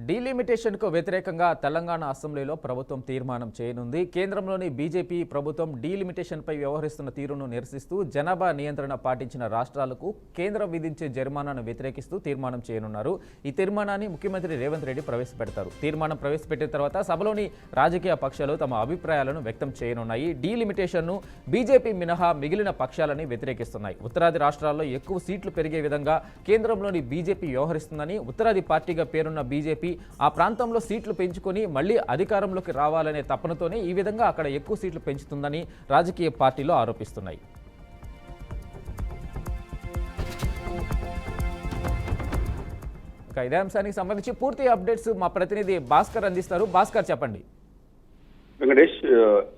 డీలిమిటేషన్కు వ్యతిరేకంగా తెలంగాణ అసెంబ్లీలో ప్రభుత్వం తీర్మానం చేయనుంది. కేంద్రంలోని బీజేపీ ప్రభుత్వం డీలిమిటేషన్పై వ్యవహరిస్తున్న తీరును నిరసిస్తూ జనాభా నియంత్రణ పాటించిన రాష్ట్రాలకు కేంద్రం విధించే జరిమానాను వ్యతిరేకిస్తూ తీర్మానం చేయనున్నారు. ఈ తీర్మానాన్ని ముఖ్యమంత్రి రేవంత్ రెడ్డి ప్రవేశపెడతారు. తీర్మానం ప్రవేశపెట్టిన తర్వాత సభలోని రాజకీయ పక్షాలు తమ అభిప్రాయాలను వ్యక్తం చేయనున్నాయి. డీలిమిటేషన్ను బీజేపీ మినహా మిగిలిన పక్షాలని వ్యతిరేకిస్తున్నాయి. ఉత్తరాది రాష్ట్రాల్లో ఎక్కువ సీట్లు పెరిగే విధంగా కేంద్రంలోని బీజేపీ వ్యవహరిస్తుందని, ఉత్తరాది పార్టీగా పేరున్న బీజేపీ ఆ ప్రాంతంలో సీట్లు పెంచుకొని మళ్లీ అధికారంలోకి రావాలనే తపనతోనే ఈ విధంగా అక్కడ ఎక్కువ సీట్లు పెంచుతుందని రాజకీయ పార్టీలు ఆరోపిస్తున్నాయి. ఇదే అంశానికి సంబంధించి పూర్తి అప్డేట్స్ మా ప్రతినిధి భాస్కర్ అందిస్తారు. భాస్కర్, చెప్పండి. వెంకటేష్,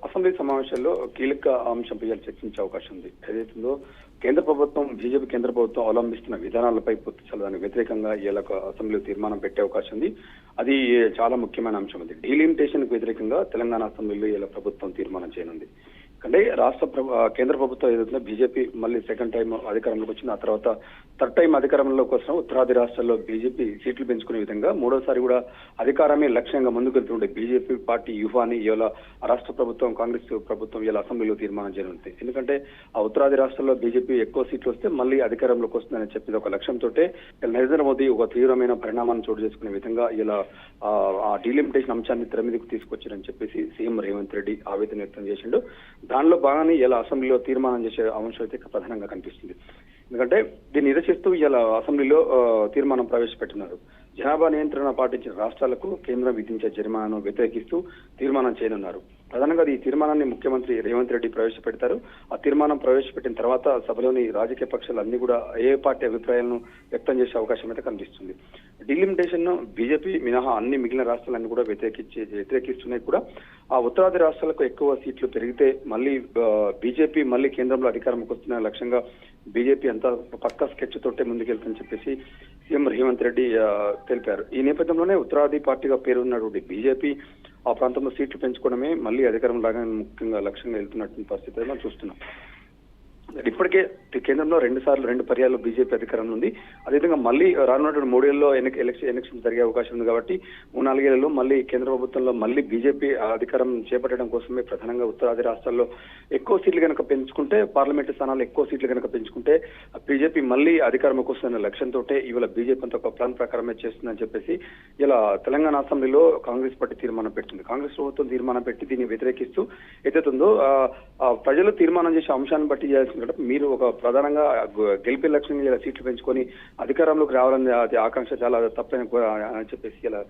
అసెంబ్లీ సమావేశాల్లో కీలక అంశంపై చర్చించే అవకాశం ఉంది. ఏదైతుందో కేంద్ర ప్రభుత్వం, బీజేపీ కేంద్ర ప్రభుత్వం అవలంబిస్తున్న విధానాలపై పూర్తి చదవడానికి వ్యతిరేకంగా ఇలా అసెంబ్లీలో తీర్మానం పెట్టే అవకాశం ఉంది. అది చాలా ముఖ్యమైన అంశం. అది డీలిమిటేషన్ కు వ్యతిరేకంగా తెలంగాణ అసెంబ్లీలో ఇలా ప్రభుత్వం తీర్మానం చేయనుంది. అంటే కేంద్ర ప్రభుత్వం ఏదైతుందో బీజేపీ మళ్ళీ సెకండ్ టైం అధికారంలోకి వచ్చింది. ఆ తర్వాత థర్డ్ టైం అధికారంలోకి వచ్చిన ఉత్తరాది రాష్ట్రాల్లో బీజేపీ సీట్లు పెంచుకునే విధంగా మూడోసారి కూడా అధికారమే లక్ష్యంగా ముందుకు వెళ్తుండే బీజేపీ పార్టీ వ్యూహాన్ని ఇలా రాష్ట్ర ప్రభుత్వం, కాంగ్రెస్ ప్రభుత్వం ఇలా అసెంబ్లీలో తీర్మానం చేయనుంది. ఎందుకంటే ఆ ఉత్తరాది రాష్ట్రాల్లో బీజేపీ ఎక్కువ సీట్లు వస్తే మళ్ళీ అధికారంలోకి వస్తుందని చెప్పేది ఒక లక్ష్యంతో నరేంద్ర మోదీ ఒక తీవ్రమైన పరిణామాన్ని చోటు చేసుకునే విధంగా ఇలా ఆ డీలిమిటేషన్ అంశాన్ని తెర మీదకు తీసుకొచ్చారని చెప్పేసి సీఎం రేవంత్ రెడ్డి ఆవేదన వ్యక్తం చేసిండు. దానిలో భాగాన్ని ఇలా అసెంబ్లీలో తీర్మానం చేసే అంశం అయితే ప్రధానంగా కనిపిస్తుంది. ఎందుకంటే దీన్ని నిరసిస్తూ ఇలా అసెంబ్లీలో తీర్మానం ప్రవేశపెట్టినారు. జనాభా నియంత్రణ పాటించిన రాష్ట్రాలకు కేంద్రం విధించే జరిమానాను వ్యతిరేకిస్తూ తీర్మానం చేయనున్నారు. ప్రధానంగా ఈ తీర్మానాన్ని ముఖ్యమంత్రి రేవంత్ రెడ్డి ప్రవేశపెడతారు. ఆ తీర్మానం ప్రవేశపెట్టిన తర్వాత సభలోని రాజకీయ పక్షాలన్నీ కూడా ఏ పార్టీ అభిప్రాయాలను వ్యక్తం చేసే అవకాశం అయితే కనిపిస్తుంది. డీలిమిటేషన్ ను బీజేపీ మినహా అన్ని మిగిలిన రాష్ట్రాలన్నీ కూడా వ్యతిరేకిస్తున్నాయి కూడా. ఆ ఉత్తరాది రాష్ట్రాలకు ఎక్కువ సీట్లు పెరిగితే మళ్ళీ బీజేపీ మళ్ళీ కేంద్రంలో అధికారంలోకి వస్తున్న లక్ష్యంగా బీజేపీ అంతా పక్కా స్కెచ్ తోటే ముందుకెళ్తుందని చెప్పేసి సీఎం రేవంత్ రెడ్డి తెలిపారు. ఈ నేపథ్యంలోనే ఉత్తరాది పార్టీగా పేరున్నటువంటి బీజేపీ ఆ ప్రాంతంలో సీట్లు పెంచుకోవడమే మళ్ళీ అధికారం లాగా ముఖ్యంగా లక్ష్యంగా వెళ్తున్నటువంటి పరిస్థితి మనం చూస్తున్నాం. ఇప్పటికే కేంద్రంలో రెండు పర్యాలు బీజేపీ అధికారంలో ఉంది. అదేవిధంగా మళ్ళీ రానున్నటువంటి 3 ఏళ్లలో ఎలక్షన్ జరిగే అవకాశం ఉంది. కాబట్టి 3-4 ఏళ్లలో మళ్ళీ కేంద్ర ప్రభుత్వంలో మళ్ళీ బీజేపీ అధికారం చేపట్టడం కోసమే ప్రధానంగా ఉత్తరాది రాష్ట్రాల్లో ఎక్కువ సీట్లు కనుక పెంచుకుంటే, పార్లమెంటు స్థానాలు ఎక్కువ సీట్లు కనుక పెంచుకుంటే బీజేపీ మళ్ళీ అధికారంలోకి వస్తున్న లక్ష్యంతో ఇవాళ బీజేపీ అంతా ఒక ప్లాన్ ప్రకారమే చేస్తుందని చెప్పేసి ఇలా తెలంగాణ అసెంబ్లీలో కాంగ్రెస్ పార్టీ తీర్మానం పెట్టింది. కాంగ్రెస్ ప్రభుత్వం తీర్మానం పెట్టి దీన్ని వ్యతిరేకిస్తూ ఏదైతుందో ప్రజలు తీర్మానం చేసే అంశాన్ని బట్టి చేయాల్సిన మీరు ఒక ప్రధానంగా గెలిపే లక్ష్యంగా సీట్లు పెంచుకొని అధికారంలోకి రావాలని అది ఆకాంక్ష చాలా తప్పని అని చెప్పేసి ఇలా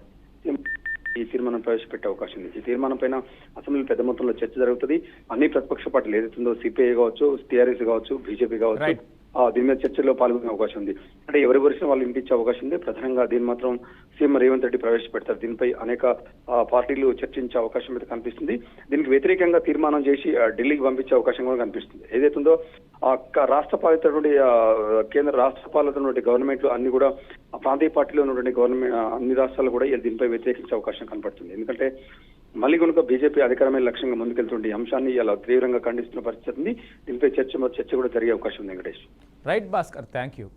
ఈ తీర్మానం ప్రవేశపెట్టే అవకాశం ఉంది. ఈ తీర్మానం పైన అసెంబ్లీ పెద్ద మొత్తంలో చర్చ జరుగుతుంది. అన్ని ప్రతిపక్ష పార్టీలు ఏదైతుందో సిపిఐ కావచ్చు, టీఆర్ఎస్ కావచ్చు, బీజేపీ కావచ్చు, దీని మీద చర్చలో పాల్గొనే అవకాశం ఉంది. అంటే ఎవరి వర్షం వాళ్ళు వినిపించే అవకాశం ఉంది. ప్రధానంగా దీన్ని మాత్రం సీఎం రేవంత్ రెడ్డి ప్రవేశపెడతారు. దీనిపై అనేక పార్టీలు చర్చించే అవకాశం అయితే కనిపిస్తుంది. దీనికి వ్యతిరేకంగా తీర్మానం చేసి ఢిల్లీకి పంపించే అవకాశం కూడా కనిపిస్తుంది. ఏదైతుందో రాష్ట్ర పాలితటువంటి కేంద్ర రాష్ట్ర పాలితటువంటి గవర్నమెంట్లు అన్ని కూడా ప్రాంతీయ పార్టీలో ఉన్నటువంటి గవర్నమెంట్ అన్ని రాష్ట్రాలు కూడా దీనిపై వ్యతిరేకించే అవకాశం కనపడుతుంది. ఎందుకంటే మళ్ళీ కనుక బీజేపీ అధికారమే లక్ష్యంగా ముందుకెళ్తుండే అంశాన్ని ఇలా తీవ్రంగా ఖండిస్తున్న పరిస్థితి ఉంది. దీనిపై చర్చ కూడా జరిగే అవకాశం ఉంది. Venkatesh. Right Bhaskar, thank you.